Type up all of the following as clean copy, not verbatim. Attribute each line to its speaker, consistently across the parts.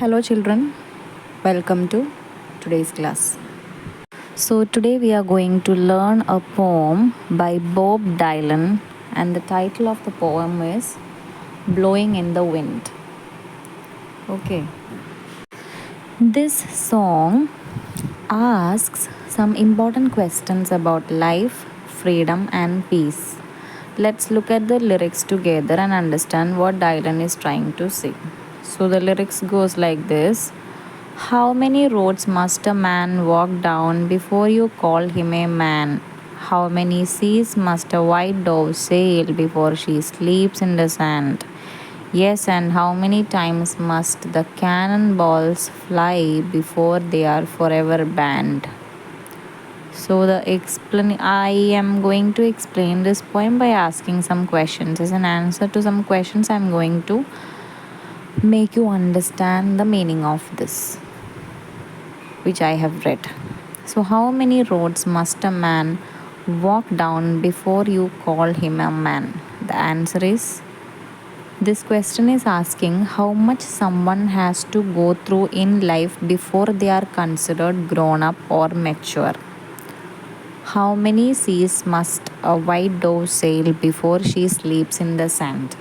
Speaker 1: Hello, children. Welcome to today's class. So, today we are going to learn a poem by Bob Dylan, and the title of the poem is Blowing in the Wind. Okay. This song asks some important questions about life, freedom, and peace. Let's look at the lyrics together and understand what Dylan is trying to say. So the lyrics goes like this. How many roads must a man walk down before you call him a man? How many seas must a white dove sail before she sleeps in the sand? Yes, and how many times must the cannonballs fly before they are forever banned? So I am going to explain this poem by asking some questions. As an answer to some questions, I am going to make you understand the meaning of this, which I have read. So, how many roads must a man walk down before you call him a man? The answer is this question is asking how much someone has to go through in life before they are considered grown up or mature. How many seas must a white dove sail before she sleeps in the sand?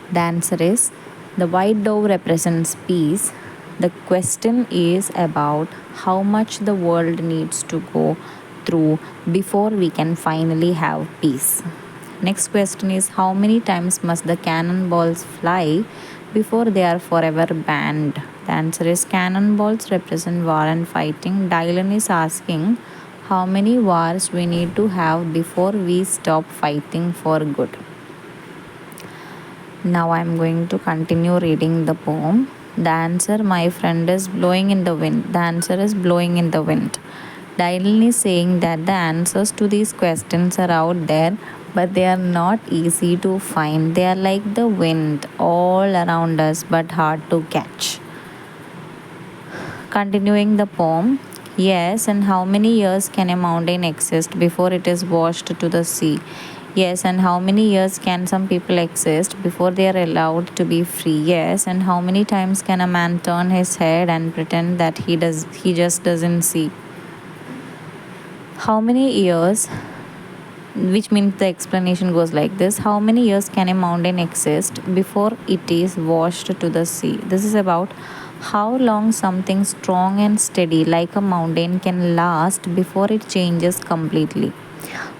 Speaker 1: The answer is the white dove represents peace. The question is about how much the world needs to go through before we can finally have peace. Next question is how many times must the cannonballs fly before they are forever banned? The answer is cannonballs represent war and fighting. Dylan is asking how many wars we need to have before we stop fighting for good. Now I am going to continue reading the poem. The answer, my friend, is blowing in the wind. The answer is blowing in the wind. Dylan is saying that the answers to these questions are out there, but they are not easy to find. They are like the wind all around us, but hard to catch. Continuing the poem. Yes, and how many years can a mountain exist before it is washed to the sea? Yes, and how many years can some people exist before they are allowed to be free? Yes, and how many times can a man turn his head and pretend that he just doesn't see? How many years, which means the explanation goes like this. How many years can a mountain exist before it is washed to the sea? This is about how long something strong and steady like a mountain can last before it changes completely.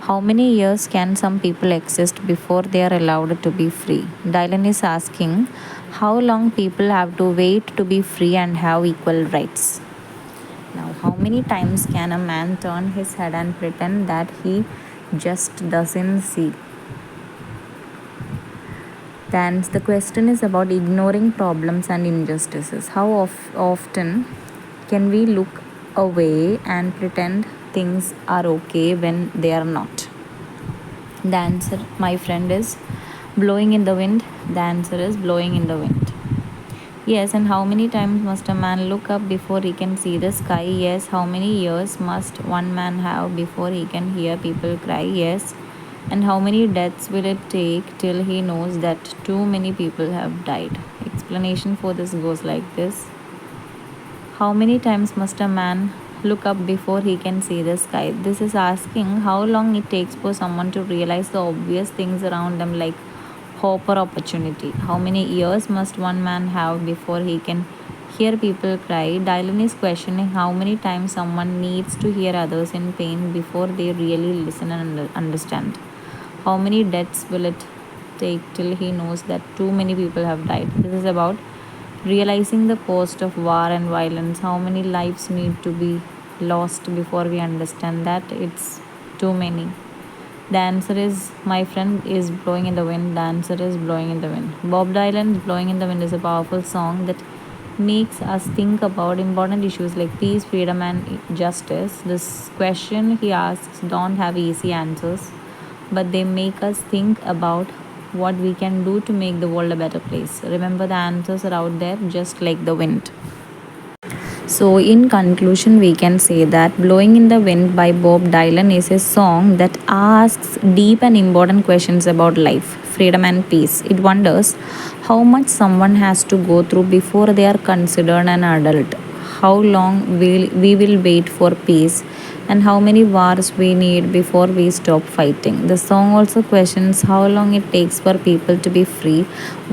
Speaker 1: How many years can some people exist before they are allowed to be free? Dylan is asking how long people have to wait to be free and have equal rights. Now, how many times can a man turn his head and pretend that he just doesn't see? Then the question is about ignoring problems and injustices. How often can we look away and pretend things are okay when they are not? The answer, my friend, is blowing in the wind. The answer is blowing in the wind. Yes, and how many times must a man look up before he can see the sky? Yes, how many years must one man have before he can hear people cry? Yes, and how many deaths will it take till he knows that too many people have died? Explanation for this goes like this. How many times must a man look up before he can see the sky? This is asking how long it takes for someone to realize the obvious things around them, like hope or opportunity. How many years must one man have before he can hear people cry? Dylan is questioning how many times someone needs to hear others in pain before they really listen and understand. How many deaths will it take till he knows that too many people have died? This is about realizing the cost of war and violence. How many lives need to be lost before we understand that it's too many? The answer is, my friend, is blowing in the wind. The answer is blowing in the wind. Bob Dylan's Blowing in the Wind is a powerful song that makes us think about important issues like peace, freedom, and justice. This question he asks don't have easy answers, but they make us think about what we can do to make the world a better place. Remember, the answers are out there just like the wind. So, in conclusion, we can say that Blowing in the Wind by Bob Dylan is a song that asks deep and important questions about life, freedom and peace. It wonders how much someone has to go through before they are considered an adult, how long we will wait for peace, and how many wars we need before we stop fighting. The song also questions how long it takes for people to be free,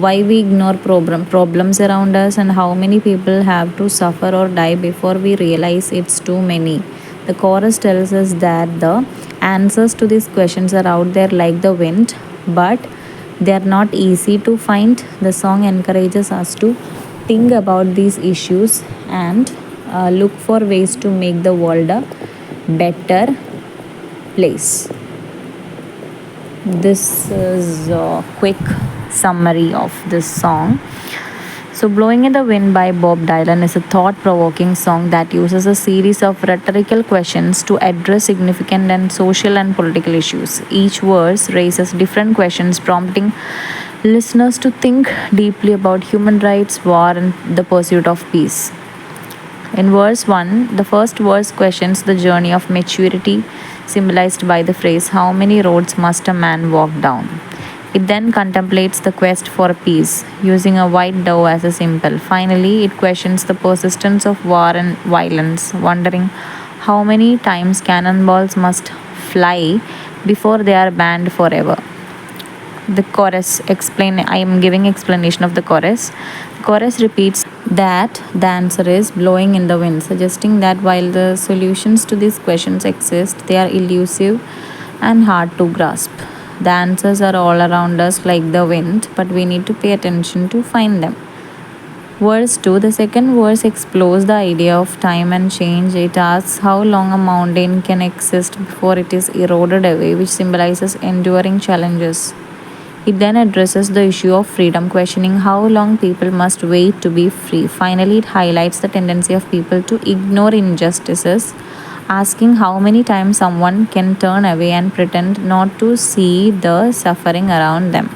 Speaker 1: why we ignore problems around us, and how many people have to suffer or die before we realize it's too many. The chorus tells us that the answers to these questions are out there like the wind, but they are not easy to find. The song encourages us to think about these issues and look for ways to make the world a better place. This is a quick summary of this song. So, Blowing in the Wind by Bob Dylan is a thought provoking song that uses a series of rhetorical questions to address significant and social and political issues. Each verse raises different questions, prompting listeners to think deeply about human rights, war, and the pursuit of peace. In verse 1, the first verse questions the journey of maturity, symbolized by the phrase, "How many roads must a man walk down?" It then contemplates the quest for peace, using a white dove as a symbol. Finally, it questions the persistence of war and violence, wondering how many times cannonballs must fly before they are banned forever. The chorus explain I am giving explanation of the chorus. The chorus repeats that the answer is blowing in the wind, suggesting that while the solutions to these questions exist, they are elusive and hard to grasp. The answers are all around us like the wind, but we need to pay attention to find them. Verse 2, the second verse explores the idea of time and change. It asks how long a mountain can exist before it is eroded away, which symbolizes enduring challenges. It then addresses the issue of freedom, questioning how long people must wait to be free. Finally, it highlights the tendency of people to ignore injustices, asking how many times someone can turn away and pretend not to see the suffering around them.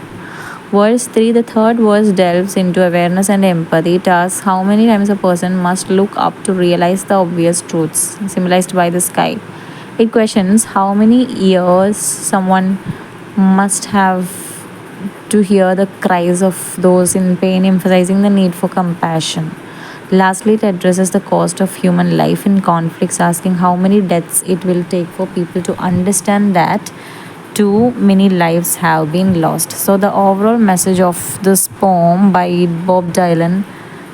Speaker 1: Verse 3, the third verse delves into awareness and empathy. It asks how many times a person must look up to realize the obvious truths, symbolized by the sky. It questions how many years someone must have to hear the cries of those in pain, emphasizing the need for compassion. Lastly, it addresses the cost of human life in conflicts, asking how many deaths it will take for people to understand that too many lives have been lost. So, the overall message of this poem by Bob Dylan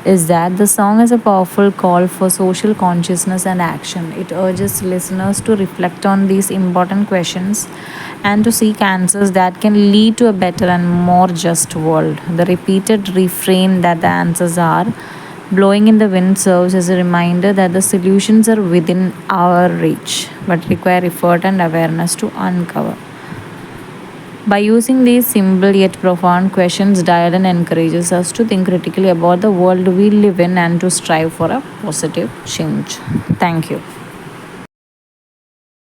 Speaker 1: is that the song is a powerful call for social consciousness and action. It urges listeners to reflect on these important questions and to seek answers that can lead to a better and more just world. The repeated refrain that the answers are blowing in the wind serves as a reminder that the solutions are within our reach but require effort and awareness to uncover. By using these simple yet profound questions, Dylan encourages us to think critically about the world we live in and to strive for a positive change. Thank you.